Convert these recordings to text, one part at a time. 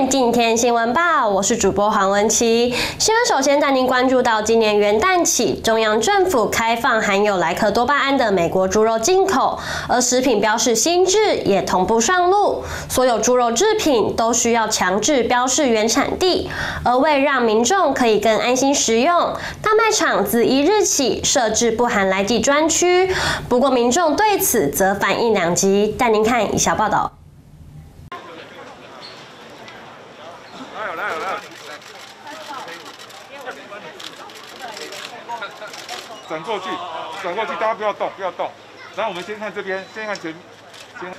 看今天新闻报，我是主播黄文琪。新闻首先带您关注到，今年元旦起，中央政府开放含有莱克多巴胺的美国猪肉进口，而食品标示新制也同步上路，所有猪肉制品都需要强制标示原产地。而为让民众可以更安心食用，大卖场自1日起设置不含来剂专区。不过民众对此则反应两极，带您看以下报道。 转过去，转过去，大家不要动，不要动。然后我们先看这边，先看前，先。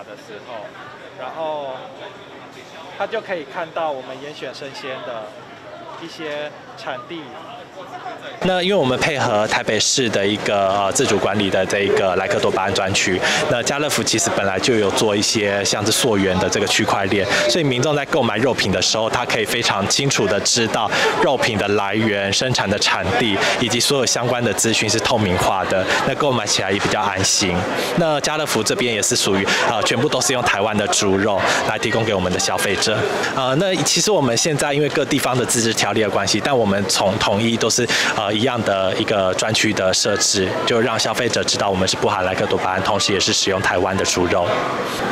的时候，然后他就可以看到我们严选生鲜的一些产地。那因为我们配合台北市的一个自主管理的这个莱克多巴胺专区，那家乐福其实本来就有做一些像是溯源的这个区块链，所以民众在购买肉品的时候，他可以非常清楚的知道肉品的来源、生产的产地以及所有相关的资讯是透明化的，那购买起来也比较安心。那家乐福这边也是属于全部都是用台湾的猪肉来提供给我们的消费者。那其实我们现在因为各地方的自治条例的关系，但我们统一都是一样的一个专区的设置，就让消费者知道我们是不含莱克多巴胺，同时也是使用台湾的猪肉。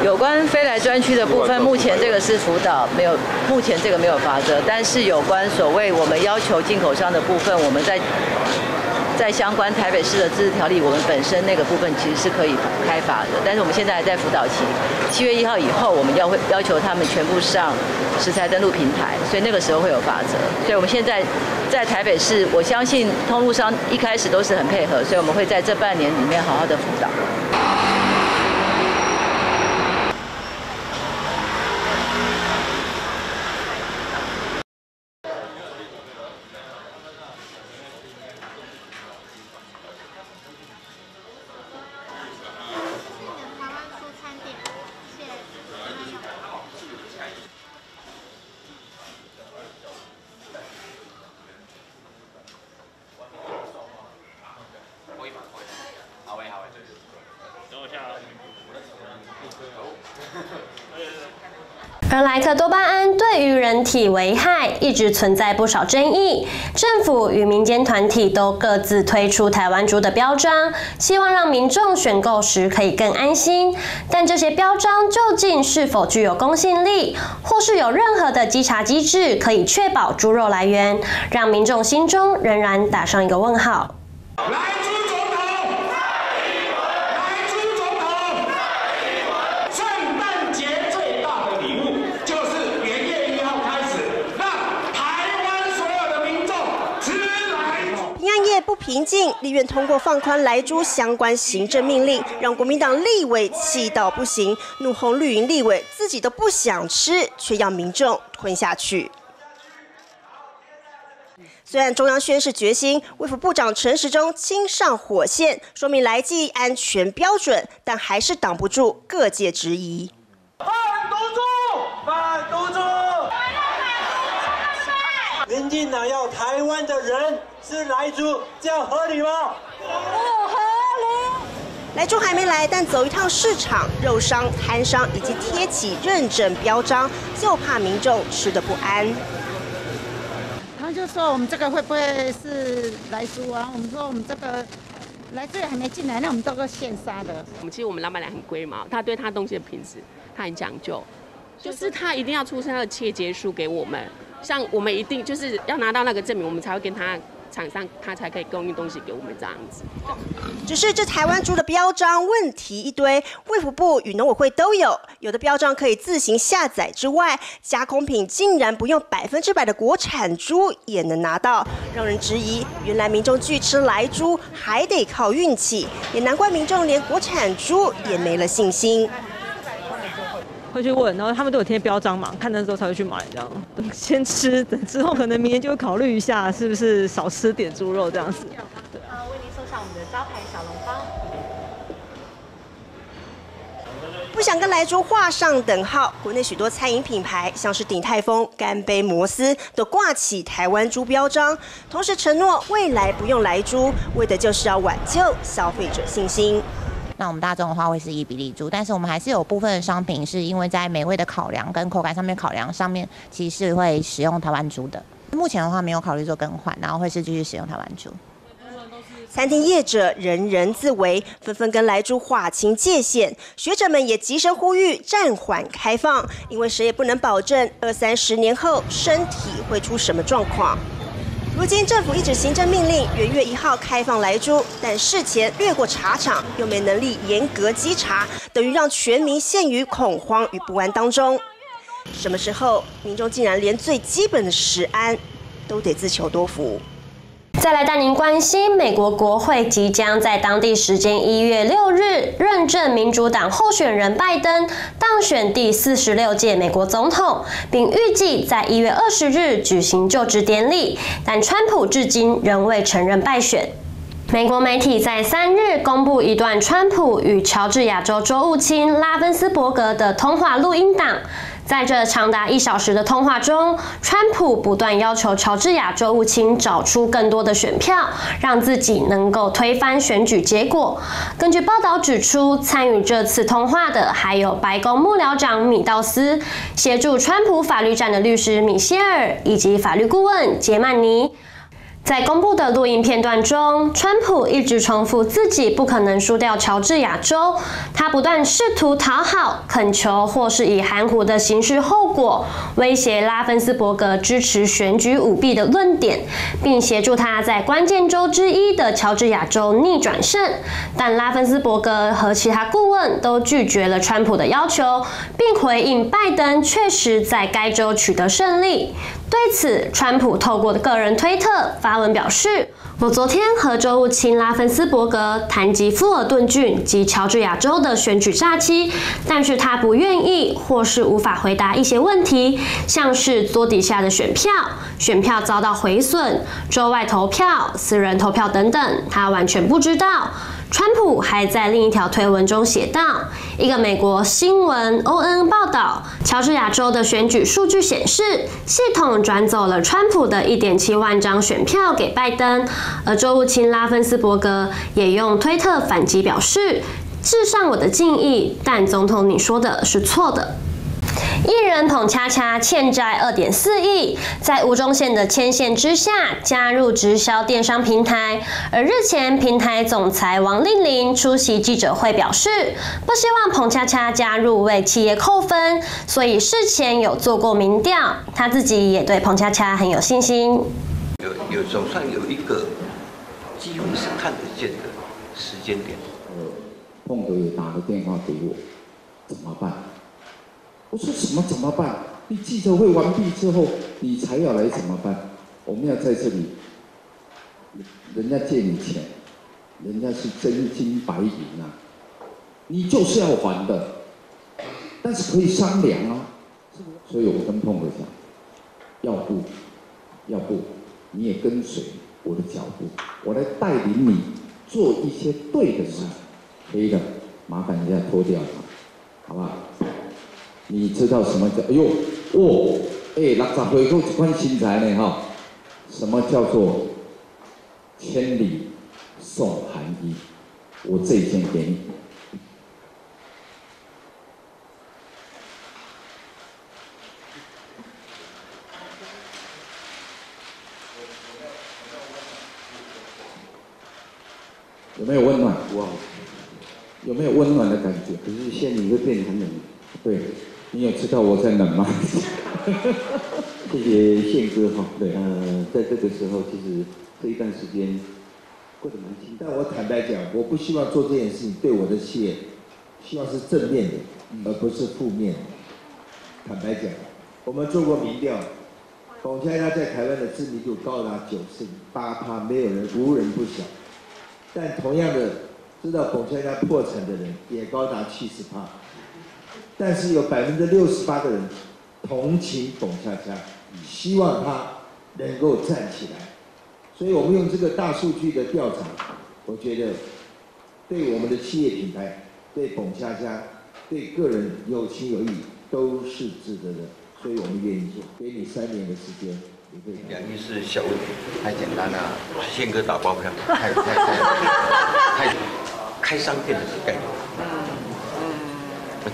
有关非莱专区的部分，目前这个是辅导，没有，目前这个没有罚则。但是有关所谓我们要求进口商的部分，我们在相关台北市的自治条例，我们本身那个部分其实是可以开罚的。但是我们现在还在辅导期，7月1号以后，我们要求他们全部上食材登录平台，所以那个时候会有罚则。所以我们现在在台北市，我相信通路商一开始都是很配合，所以我们会在这半年里面好好的辅导。 而莱克多巴胺对于人体危害一直存在不少争议，政府与民间团体都各自推出台湾猪的标章，希望让民众选购时可以更安心。但这些标章究竟是否具有公信力，或是有任何的稽查机制可以确保猪肉来源，让民众心中仍然打上一个问号。 不平静，立院通过放宽莱猪相关行政命令，让国民党立委气到不行，怒轰绿营立委自己都不想吃，却要民众吞下去。虽然中央宣示决心，卫福部长陈时中亲上火线，说明来剂安全标准，但还是挡不住各界质疑。反毒猪，反毒猪！民进党要台湾的人吃莱猪，这样合理吗？不合理。莱猪还没来，但走一趟市场，肉商、摊商已经贴起认证标章，就怕民众吃得不安。他就说我们这个会不会是莱猪啊？我们说我们这个莱猪也还没进来，那我们都是现杀的。其实我们老板娘很龟毛，他对他东西的品质他很讲究，就是他一定要出示他的切结书给我们。 像我们一定就是要拿到那个证明，我们才会跟他厂商，他才可以供应东西给我们这样子。只是这台湾猪的标章问题一堆，卫福部与农委会都有，有的标章可以自行下载之外，加工品竟然不用100%的国产猪也能拿到，让人质疑，原来民众拒吃莱猪还得靠运气，也难怪民众连国产猪也没了信心。 会去问，然后他们都有贴标章嘛，看的时候才会去买这样。先吃，等之后可能明年就会考虑一下，是不是少吃点猪肉这样子。为您送上我们的招牌小笼包。不想跟莱猪画上等号，国内许多餐饮品牌，像是鼎泰丰、干杯、摩斯，都挂起台湾猪标章，同时承诺未来不用莱猪，为的就是要挽救消费者信心。那我们大众的话会是1比例猪，但是我们还是有部分的商品是因为在美味的考量跟口感上面考量上面，其实是会使用台湾猪的。目前的话没有考虑做更换，然后会是继续使用台湾猪。餐厅业者人人自危，纷纷跟莱猪划清界限。学者们也急声呼吁暂缓开放，因为谁也不能保证20-30年后身体会出什么状况。如今政府一纸行政命令，元月1号开放莱猪，但事前略过茶厂，又没能力严格稽查，等于让全民陷于恐慌与不安当中。什么时候民众竟然连最基本的食安都得自求多福？再来带您关心，美国国会即将在当地时间1月6日认证民主党候选人拜登当选第46届美国总统，并预计在1月20日举行就职典礼，但川普至今仍未承认败选。美国媒体在3日公布一段川普与乔治亚州州务卿拉芬斯伯格的通话录音档。在这长达1小时的通话中，川普不断要求乔治亚州务卿找出更多的选票，让自己能够推翻选举结果。根据报道指出，参与这次通话的还有白宫幕僚长米道斯、协助川普法律战的律师米歇尔以及法律顾问杰曼尼。在公布的录音片段中，川普一直重复自己不可能输掉乔治亚州，他不断试图讨好、恳求或是以含糊的刑事后果威胁拉芬斯伯格支持选举舞弊的论点，并协助他在关键州之一的乔治亚州逆转胜。但拉芬斯伯格和其他顾问都拒绝了川普的要求，并回应拜登确实在该州取得胜利。对此，川普透过个人推特发文表示：“我昨天和州务卿拉芬斯伯格谈及富尔顿郡及乔治亚州的选举诈欺，但是他不愿意或是无法回答一些问题，像是桌底下的选票、选票遭到毁损、州外投票、私人投票等等，他完全不知道。”川普还在另一条推文中写道：“一个美国新闻 ONN 报道，乔治亚州的选举数据显示，系统转走了川普的1.7万张选票给拜登。”而州务卿拉芬斯伯格也用推特反击表示：“致上我的敬意，但总统你说的是错的。”艺人彭恰恰欠债2.4亿，在吴宗宪的牵线之下加入直销电商平台。而日前，平台总裁王令麟出席记者会表示，不希望彭恰恰加入为企业扣分，所以事前有做过民调，他自己也对彭恰恰很有信心。总算有一个几乎是看得见的时间点。彭哥也打了电话给我，怎么办？我说什么怎么办？你记者会完毕之后，你才要来怎么办？我们要在这里，人家借你钱，人家是真金白银啊，你就是要还的，但是可以商量啊。所以我跟彭哥讲，要不你也跟随我的脚步，我来带领你做一些对的事，可以的，麻烦人家脱掉它，好不好？你知道什么叫？哎呦，60岁够一款身材呢哈？什么叫做千里送寒衣？我这一件给你。有没有温暖？哇，有没有温暖的感觉？可是现在你会变得很冷。对，你有知道我在冷吗？谢谢宪哥哈。对，在这个时候，其实这一段时间过得蛮轻松。但我坦白讲，我不希望做这件事情对我的企业，希望是正面的，而不是负面的。坦白讲，我们做过民调，彭恰恰在台湾的知名度高达98%，没有人无人不晓。但同样的，知道彭恰恰破产的人也高达70%。但是有68%的人同情彭恰恰，希望他能够站起来。所以我们用这个大数据的调查，我觉得对我们的企业品牌，对彭恰恰对个人有情有义都是值得的，所以我们愿意做，给你3年的时间。2亿是小问题，太简单了，宪哥打包票，太开商店的概念。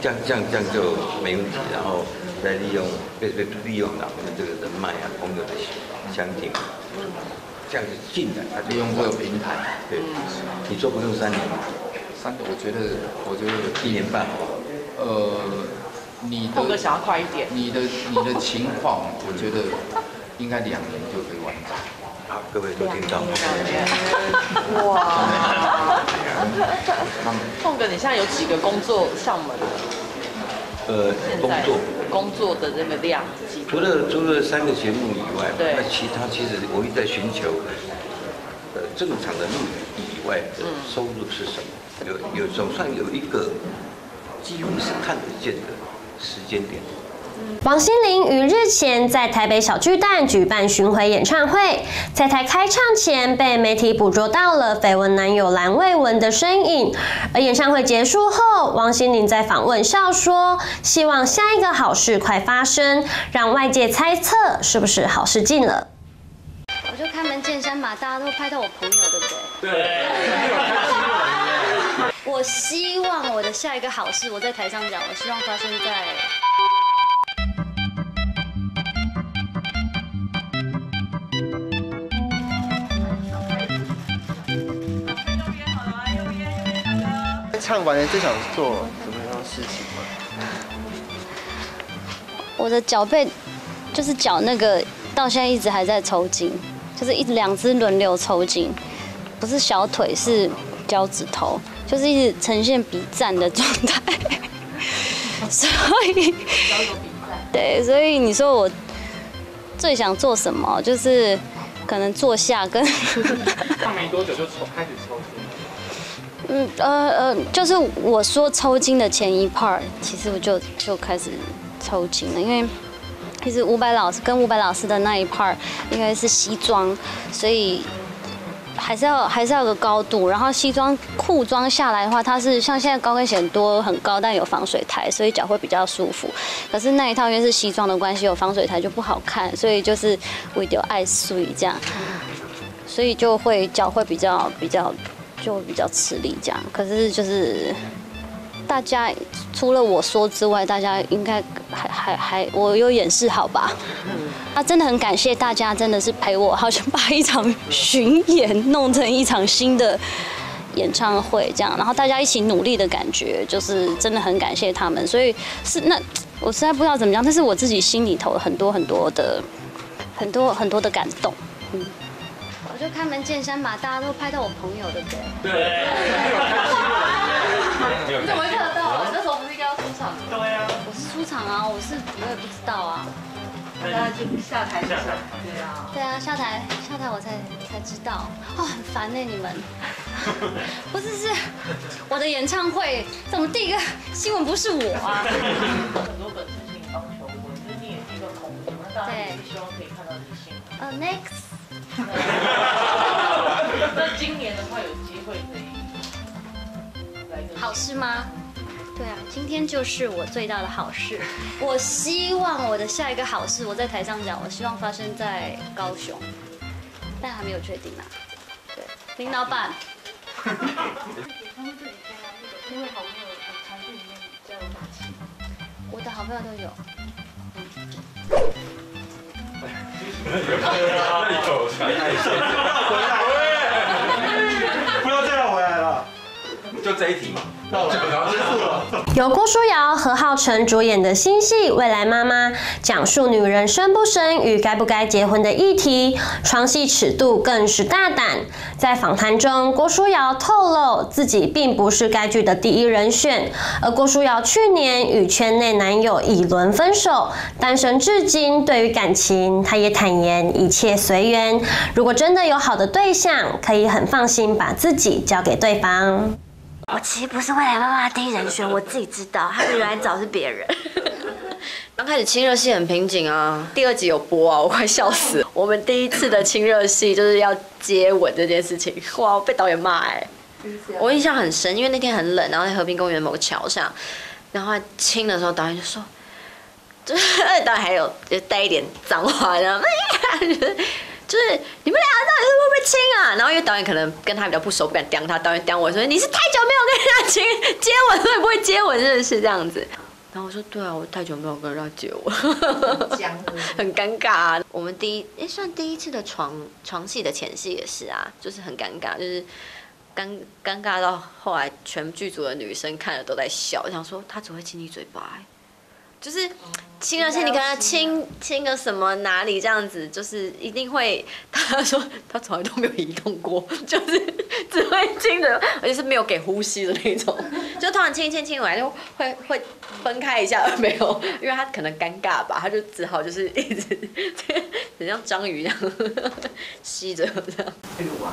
这样就没问题，然后再利用我们这个人脉啊、朋友的相挺，这样子进来，他利用这个平台。对，你说不用3年吗？3年，我觉得1年半好不好？碰哥想要快一点。你的情况，我觉得应该2年就可以完成。好，各位都听到。哇！碰哥，你现在有几个工作上门？工作的这个量，除了3个节目以外，那其实我一直在寻求，正常的录影以外的收入是什么？总算有一个几乎是看得见的时间点。王心凌于日前在台北小巨蛋举办巡回演唱会，在台开唱前被媒体捕捉到了绯闻男友蓝蔚文的身影。而演唱会结束后，王心凌在访问笑说，希望下一个好事快发生，让外界猜测是不是好事近了。我就开门见山把大家都拍到我朋友，对不对？对。我希望我的下一个好事，我在台上讲，我希望发生在。唱完了就想做什么样的事情吗？我的脚背，就是脚那个到现在一直还在抽筋，就是2只轮流抽筋，不是小腿是脚趾头，就是一直呈现比赞的状态。所以，对，所以你说我最想做什么？就是可能坐下跟。唱没多久就开始抽筋。就是我说抽筋的前一 part， 其实我就开始抽筋了，因为其实伍佰老师的那一 part 应该是西装，所以还是要有个高度，然后西装裤装下来的话，它是像现在高跟鞋很高，但有防水台，所以脚会比较舒服。可是那一套因为是西装的关系，有防水台就不好看，所以就是我有爱碎这样，所以就会脚会比较吃力这样，可是就是大家除了我说之外，大家应该还我有演示好吧？真的很感谢大家，真的是陪我，好像把一场巡演弄成一场新的演唱会这样，然后大家一起努力的感觉，就是真的很感谢他们。所以我实在不知道怎么样，但是我自己心里头很多的感动，我就开门见山把大家都拍到我朋友，对不对？对。你怎么会看得到啊？那时候不是应该要出场？对啊。我是出场啊，我也不知道啊。大家就下台。对啊。对啊，下台我才知道。哦，很烦你们。不是我的演唱会，怎么第一个新闻不是我啊？很多粉丝请你帮求婚，就是你也是一个红人，那当然也是希望可以看到你的新闻。Next。那今年的话有机会可以来个好事吗？对啊，今天就是我最大的好事。我希望我的下一个好事，我在台上讲，我希望发生在高雄，但还没有确定啊。对，林老板。因为好朋友团队里面比较有打气，我的好朋友都有。那里有传爱线，不要这样回来了，就这一题嘛，那我就然后结束了。由郭书瑶、何浩晨主演的新戏《未来妈妈》，讲述女人生不生与该不该结婚的议题，床戏尺度更是大胆。在访谈中，郭书瑶透露自己并不是该剧的第一人选，而郭书瑶去年与圈内男友以伦分手，单身至今。对于感情，她也坦言一切随缘，如果真的有好的对象，可以很放心把自己交给对方。我其实不是未来妈妈的第一人选，我自己知道，他们原来找是别人。刚开始亲热戏很瓶颈啊，第2集有播啊，我快笑死。我们第一次的亲热戏就是要接吻这件事情，哇，被导演骂哎。我印象很深，因为那天很冷，然后在和平公园某个桥上，然后亲的时候导演就说，就是导演还有就带一点脏话，然后就是你们俩到底是会不会亲啊？然后因为导演可能跟他比较不熟，不敢刁他，导演刁我说你是太久没有跟人家亲接吻，会不会接吻？真的是这样子。然后我说对啊，我太久没有跟人家接吻，很尴尬啊。我们算第一次的床戏的前戏也是啊，就是很尴尬，就是尴尬到后来全剧组的女生看了都在笑，想说他只会亲你嘴巴就是亲了亲，你跟他亲个什么哪里这样子，就是一定会。他说他从来都没有移动过，就是只会亲着，而且是没有给呼吸的那种。就突然亲完就会分开一下，没有，因为他可能尴尬吧，他就只好就是一直很像章鱼一样吸着这样。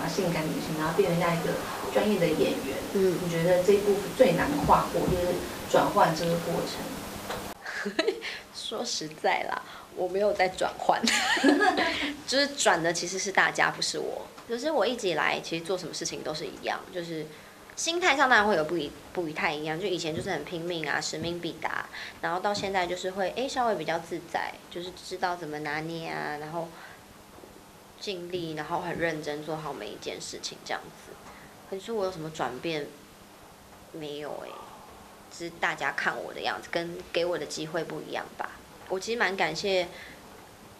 性感女性，然后变成一个专业的演员，你觉得这一部分最难跨过就是转换这个过程？说实在啦，我没有在转换，就是转的其实是大家，不是我。就是我一直以来其实做什么事情都是一样，就是心态上当然会有不太一样。就以前就是很拼命啊，使命必达，然后到现在就是会稍微比较自在，就是知道怎么拿捏啊，然后尽力，然后很认真做好每一件事情这样子。可是我有什么转变？没有是大家看我的样子跟给我的机会不一样吧。我其实蛮感谢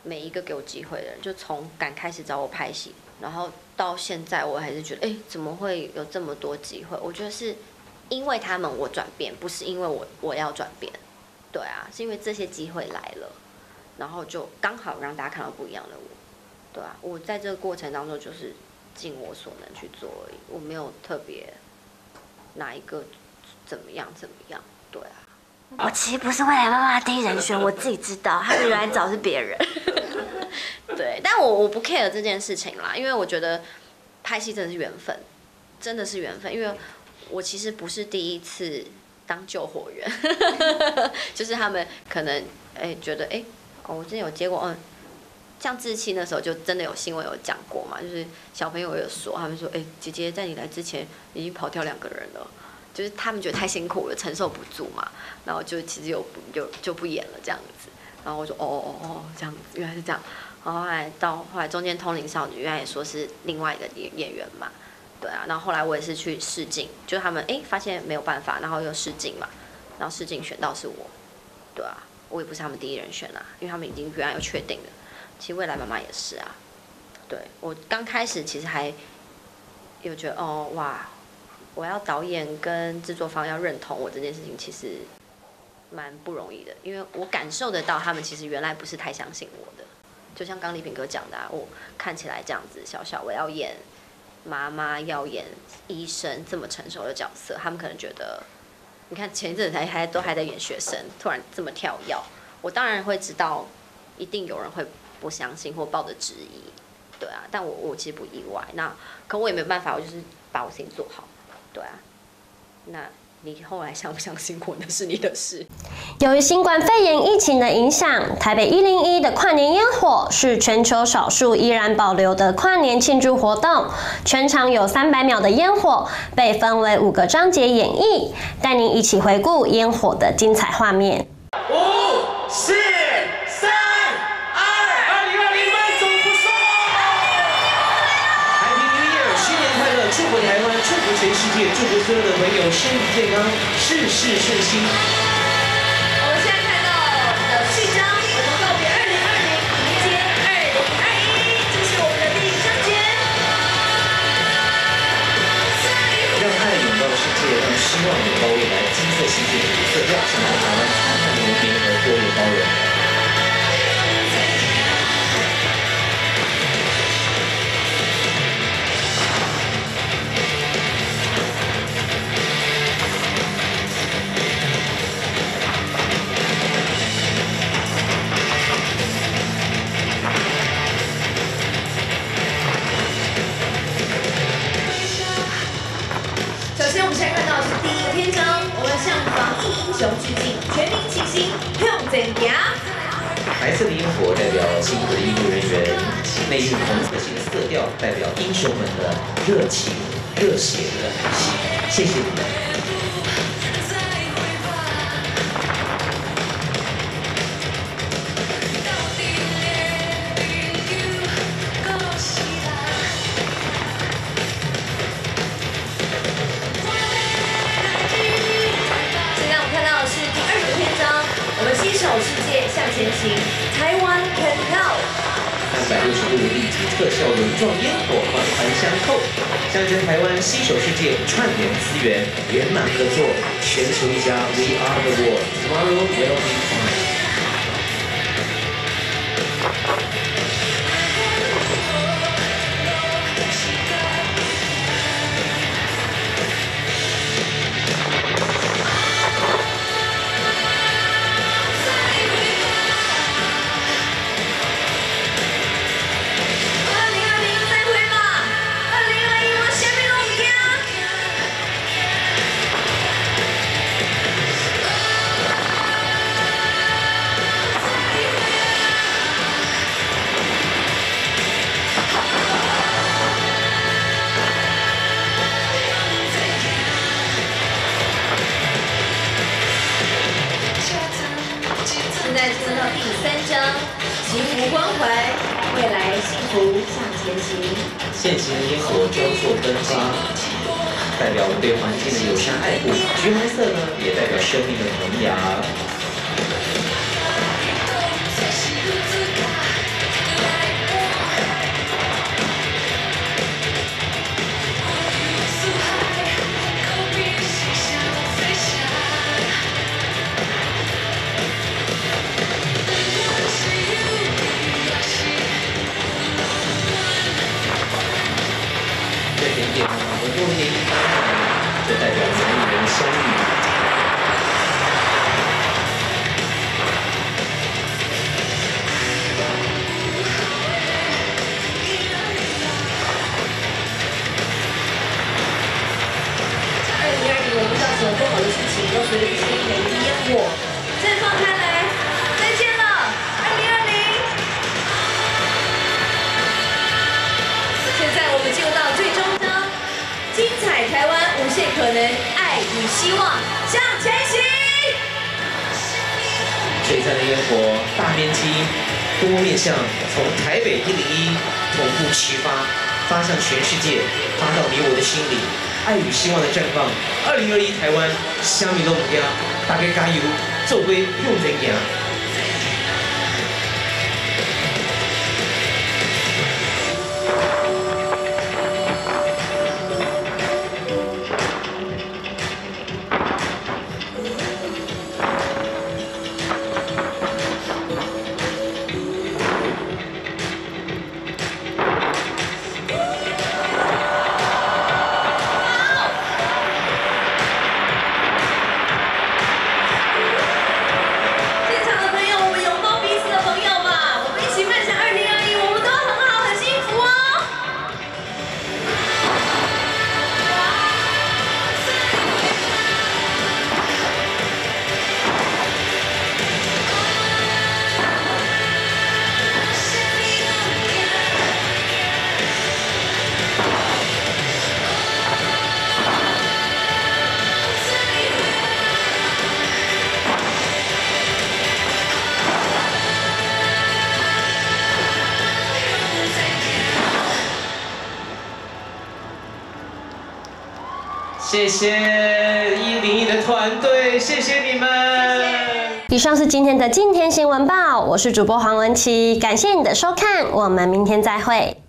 每一个给我机会的人，就从敢开始找我拍戏，然后到现在我还是觉得怎么会有这么多机会？我觉得是因为他们我转变，不是因为我要转变。对啊，是因为这些机会来了，然后就刚好让大家看到不一样的我。对啊，我在这个过程当中就是尽我所能去做而已，我没有特别哪一个怎么样，对啊。我其实不是未来爸爸第一人选，我自己知道，他原来找是别人。对，但我不 care 这件事情啦，因为我觉得拍戏真的是缘分，真的是缘分。因为我其实不是第一次当救火员，就是他们可能觉得我之前有接过像志气那时候就真的有新闻有讲过嘛，就是小朋友有说，他们说姐姐在你来之前已经跑掉2个人了。就是他们觉得太辛苦了，承受不住嘛，然后就其实就不演了这样子，然后我说这样子，原来是这样，然后后来中间通灵少女原来也说是另外一个演员嘛，对啊，然后后来我也是去试镜，就他们发现没有办法，然后又试镜嘛，然后试镜选到是我，对啊，我也不是他们第一人选啊，因为他们已经原来有确定了，其实未来妈妈也是啊，对我刚开始其实还有觉得哇。我要导演跟制作方要认同我这件事情，其实蛮不容易的，因为我感受得到他们其实原来不是太相信我的。就像刚丽萍哥讲的我看起来这样子小，我要演妈妈，要演医生这么成熟的角色，他们可能觉得，你看前一阵子都还在演学生，突然这么跳跃，我当然会知道，一定有人会不相信或抱着质疑，对啊，但我其实不意外，可我也没办法，我就是把我事情做好。对啊，那你后来相不相信我那是你的事。由于新冠肺炎疫情的影响，台北101的跨年烟火是全球少数依然保留的跨年庆祝活动。全场有300秒的烟火，被分为5个章节演绎，带您一起回顾烟火的精彩画面。5、4、3、2、2020慢走不送。Happy New Year， 新年快乐！祝福台湾，祝福全世界，祝福所有的朋友身体健康，事事顺心。我们现在看到的序章，我们告别2020，迎接2021，这是我们的第1章节。让爱拥抱世界，让希望拥抱未来。金色世界的色调，是台湾灿烂无边和多元包容。首先，我们现在看到的是第1个篇章，我们向防疫英雄致敬，全民齐心向前行。白色的烟火代表辛苦的医护人员，内蕴红色系的色调代表英雄们的热情、热血的勇气。谢谢你们。前行，台湾 can help。360度立体特效轮状烟火环环相扣，象征台湾携手世界串联资源，圆满合作，全球一家 We are the world. Tomorrow will be fine. 现在进入到第3章，祈福关怀，未来幸福向前行。现行的烟火交错喷发，代表我们对环境的友善爱护；橘黄色呢，也代表生命的萌芽。很多年一翻就代表人与人相遇。2020我们到什么不好的事情都随着这些美丽烟火绽放开来。再见了，2020。现在我们进入到最终章。精彩台湾，无限可能，爱与希望向前行。璀璨的烟火，大面积、多面向，从台北101同步齐发向全世界，发到你我的心里，爱与希望的绽放。2021台湾，虾米都唔惊，大家加油，做伙向前行。谢谢101的团队，谢谢你们。以上是今天的今天新闻报，我是主播黄文琪，感谢你的收看，我们明天再会。